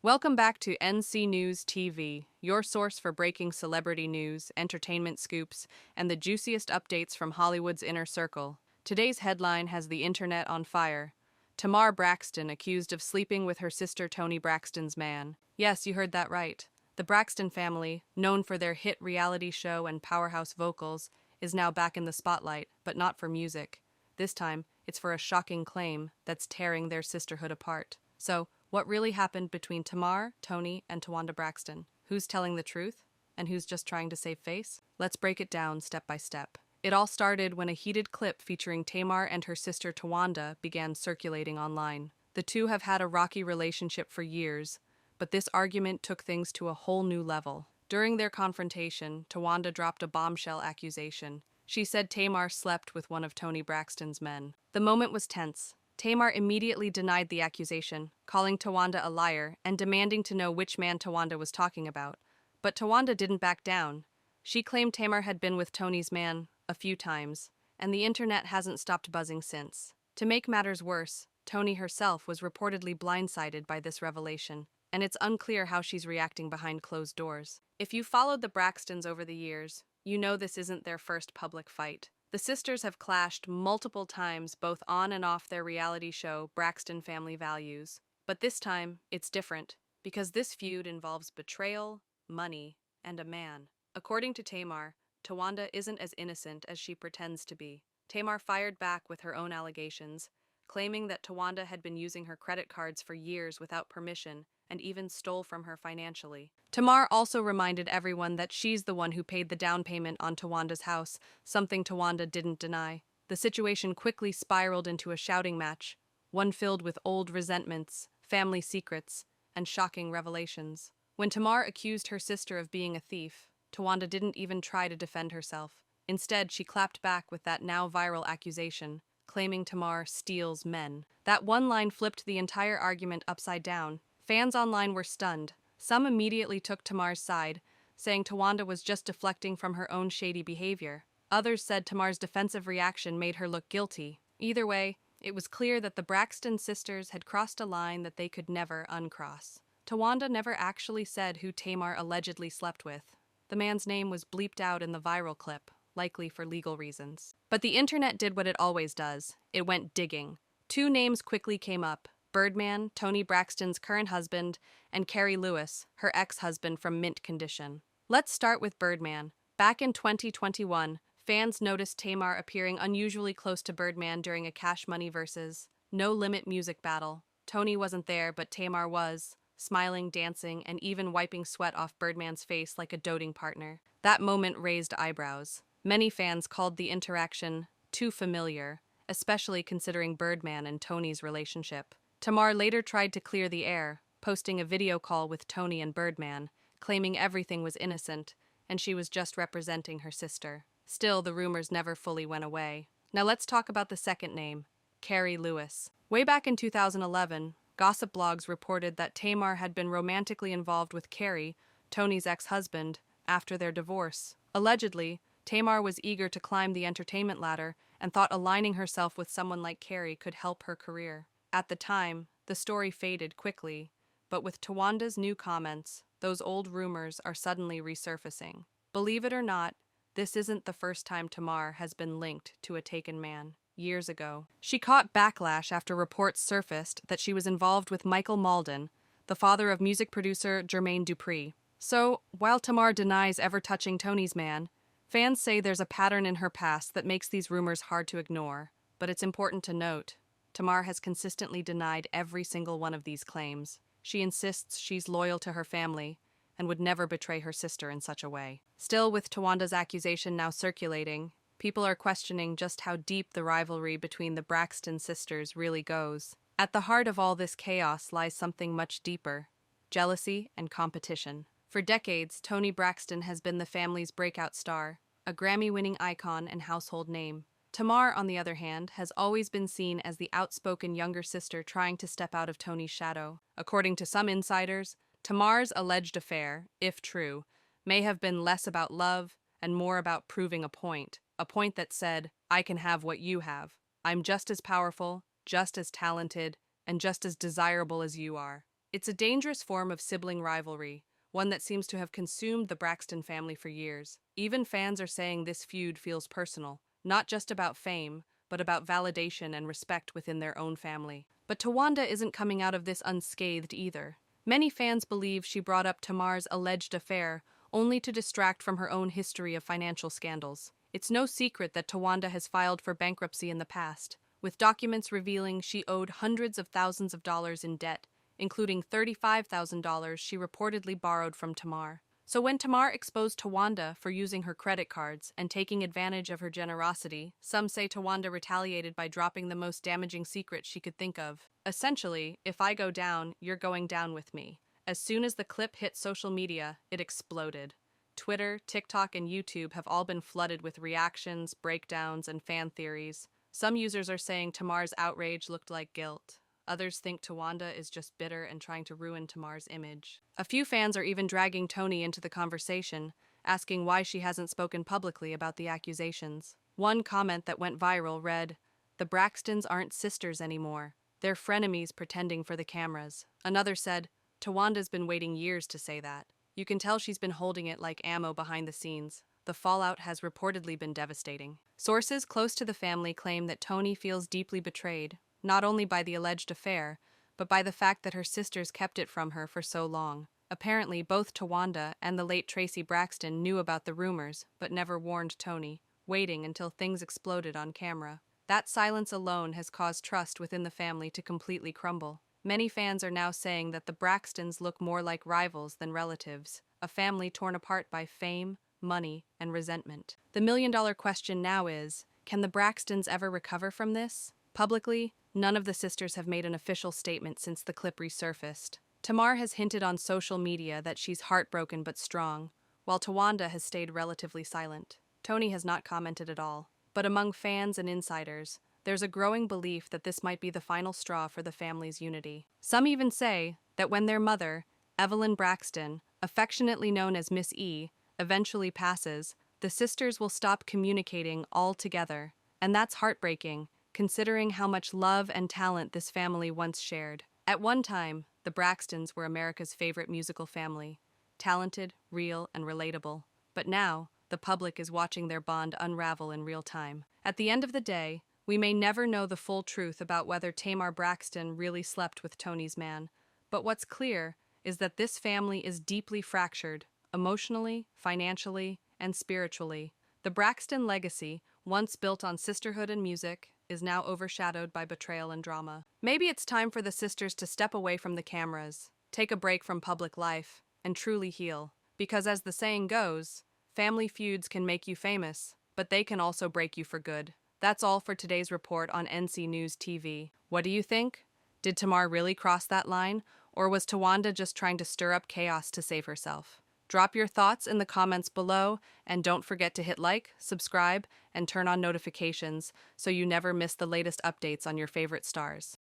Welcome back to NC News TV, your source for breaking celebrity news, entertainment scoops, and the juiciest updates from Hollywood's inner circle. Today's headline has the internet on fire. Tamar Braxton accused of sleeping with her sister Toni Braxton's man. Yes, you heard that right. The Braxton family, known for their hit reality show and powerhouse vocals, is now back in the spotlight, but not for music. This time, it's for a shocking claim that's tearing their sisterhood apart. So, what really happened between Tamar, Toni, and Towanda Braxton? Who's telling the truth? And who's just trying to save face? Let's break it down step by step. It all started when a heated clip featuring Tamar and her sister Towanda began circulating online. The two have had a rocky relationship for years, but this argument took things to a whole new level. During their confrontation, Towanda dropped a bombshell accusation. She said Tamar slept with one of Toni Braxton's men. The moment was tense. Tamar immediately denied the accusation, calling Towanda a liar and demanding to know which man Towanda was talking about. But Towanda didn't back down. She claimed Tamar had been with Toni's man a few times, and the internet hasn't stopped buzzing since. To make matters worse, Toni herself was reportedly blindsided by this revelation, and it's unclear how she's reacting behind closed doors. If you followed the Braxtons over the years, you know this isn't their first public fight. The sisters have clashed multiple times both on and off their reality show Braxton Family Values. But this time, it's different, because this feud involves betrayal, money, and a man. According to Tamar, Towanda isn't as innocent as she pretends to be. Tamar fired back with her own allegations, claiming that Towanda had been using her credit cards for years without permission and even stole from her financially. Tamar also reminded everyone that she's the one who paid the down payment on Towanda's house, something Towanda didn't deny. The situation quickly spiraled into a shouting match, one filled with old resentments, family secrets, and shocking revelations. When Tamar accused her sister of being a thief, Towanda didn't even try to defend herself. Instead, she clapped back with that now viral accusation, claiming Tamar steals men. That one line flipped the entire argument upside down. Fans online were stunned. Some immediately took Tamar's side, saying Towanda was just deflecting from her own shady behavior. Others said Tamar's defensive reaction made her look guilty. Either way, it was clear that the Braxton sisters had crossed a line that they could never uncross. Towanda never actually said who Tamar allegedly slept with. The man's name was bleeped out in the viral clip, likely for legal reasons. But the internet did what it always does. It went digging. Two names quickly came up: Birdman, Toni Braxton's current husband, and Keri Lewis, her ex-husband from mint condition. Let's start with Birdman. Back in 2021, fans noticed Tamar appearing unusually close to Birdman during a Cash Money vs. No Limit music battle. Toni wasn't there, but Tamar was, smiling, dancing, and even wiping sweat off Birdman's face like a doting partner. That moment raised eyebrows. Many fans called the interaction too familiar, especially considering Birdman and Toni's relationship. Tamar later tried to clear the air, posting a video call with Toni and Birdman, claiming everything was innocent, and she was just representing her sister. Still, the rumors never fully went away. Now let's talk about the second name, Keri Lewis. Way back in 2011, gossip blogs reported that Tamar had been romantically involved with Keri, Toni's ex-husband, after their divorce. Allegedly, Tamar was eager to climb the entertainment ladder and thought aligning herself with someone like Keri could help her career. At the time, the story faded quickly, but with Towanda's new comments, those old rumors are suddenly resurfacing. Believe it or not, this isn't the first time Tamar has been linked to a taken man. Years ago, she caught backlash after reports surfaced that she was involved with Michael Mauldin, the father of music producer Jermaine Dupri. So, while Tamar denies ever touching Toni's man, fans say there's a pattern in her past that makes these rumors hard to ignore. But it's important to note, Tamar has consistently denied every single one of these claims. She insists she's loyal to her family and would never betray her sister in such a way. Still, with Towanda's accusation now circulating, people are questioning just how deep the rivalry between the Braxton sisters really goes. At the heart of all this chaos lies something much deeper: jealousy and competition. For decades, Toni Braxton has been the family's breakout star, a Grammy-winning icon and household name. Tamar, on the other hand, has always been seen as the outspoken younger sister trying to step out of Toni's shadow. According to some insiders, Tamar's alleged affair, if true, may have been less about love and more about proving a point that said, "I can have what you have. I'm just as powerful, just as talented, and just as desirable as you are." It's a dangerous form of sibling rivalry, one that seems to have consumed the Braxton family for years. Even fans are saying this feud feels personal, not just about fame, but about validation and respect within their own family. But Towanda isn't coming out of this unscathed either. Many fans believe she brought up Tamar's alleged affair only to distract from her own history of financial scandals. It's no secret that Towanda has filed for bankruptcy in the past, with documents revealing she owed hundreds of thousands of dollars in debt, including $35,000 she reportedly borrowed from Tamar. So when Tamar exposed Towanda for using her credit cards and taking advantage of her generosity, some say Towanda retaliated by dropping the most damaging secret she could think of. Essentially, if I go down, you're going down with me. As soon as the clip hit social media, it exploded. Twitter, TikTok, and YouTube have all been flooded with reactions, breakdowns, and fan theories. Some users are saying Tamar's outrage looked like guilt. Others think Towanda is just bitter and trying to ruin Tamar's image. A few fans are even dragging Toni into the conversation, asking why she hasn't spoken publicly about the accusations. One comment that went viral read, "The Braxtons aren't sisters anymore. They're frenemies pretending for the cameras." Another said, "Towanda's been waiting years to say that. You can tell she's been holding it like ammo behind the scenes. The fallout has reportedly been devastating." Sources close to the family claim that Toni feels deeply betrayed, not only by the alleged affair, but by the fact that her sisters kept it from her for so long. Apparently, both Towanda and the late Tracy Braxton knew about the rumors, but never warned Toni, waiting until things exploded on camera. That silence alone has caused trust within the family to completely crumble. Many fans are now saying that the Braxtons look more like rivals than relatives, a family torn apart by fame, money, and resentment. The million-dollar question now is, can the Braxtons ever recover from this? Publicly, none of the sisters have made an official statement since the clip resurfaced. Tamar has hinted on social media that she's heartbroken but strong, while Towanda has stayed relatively silent. Toni has not commented at all. But among fans and insiders, there's a growing belief that this might be the final straw for the family's unity. Some even say that when their mother, Evelyn Braxton, affectionately known as Miss E, eventually passes, the sisters will stop communicating altogether. And that's heartbreaking, considering how much love and talent this family once shared. At one time, the Braxtons were America's favorite musical family, talented, real, and relatable. But now, the public is watching their bond unravel in real time. At the end of the day, we may never know the full truth about whether Tamar Braxton really slept with Toni's man, but what's clear is that this family is deeply fractured, emotionally, financially, and spiritually. The Braxton legacy, once built on sisterhood and music, is now overshadowed by betrayal and drama. Maybe it's time for the sisters to step away from the cameras, take a break from public life, and truly heal. Because as the saying goes, family feuds can make you famous, but they can also break you for good. That's all for today's report on NC News TV. What do you think? Did Tamar really cross that line, or was Towanda just trying to stir up chaos to save herself? Drop your thoughts in the comments below, and don't forget to hit like, subscribe, and turn on notifications so you never miss the latest updates on your favorite stars.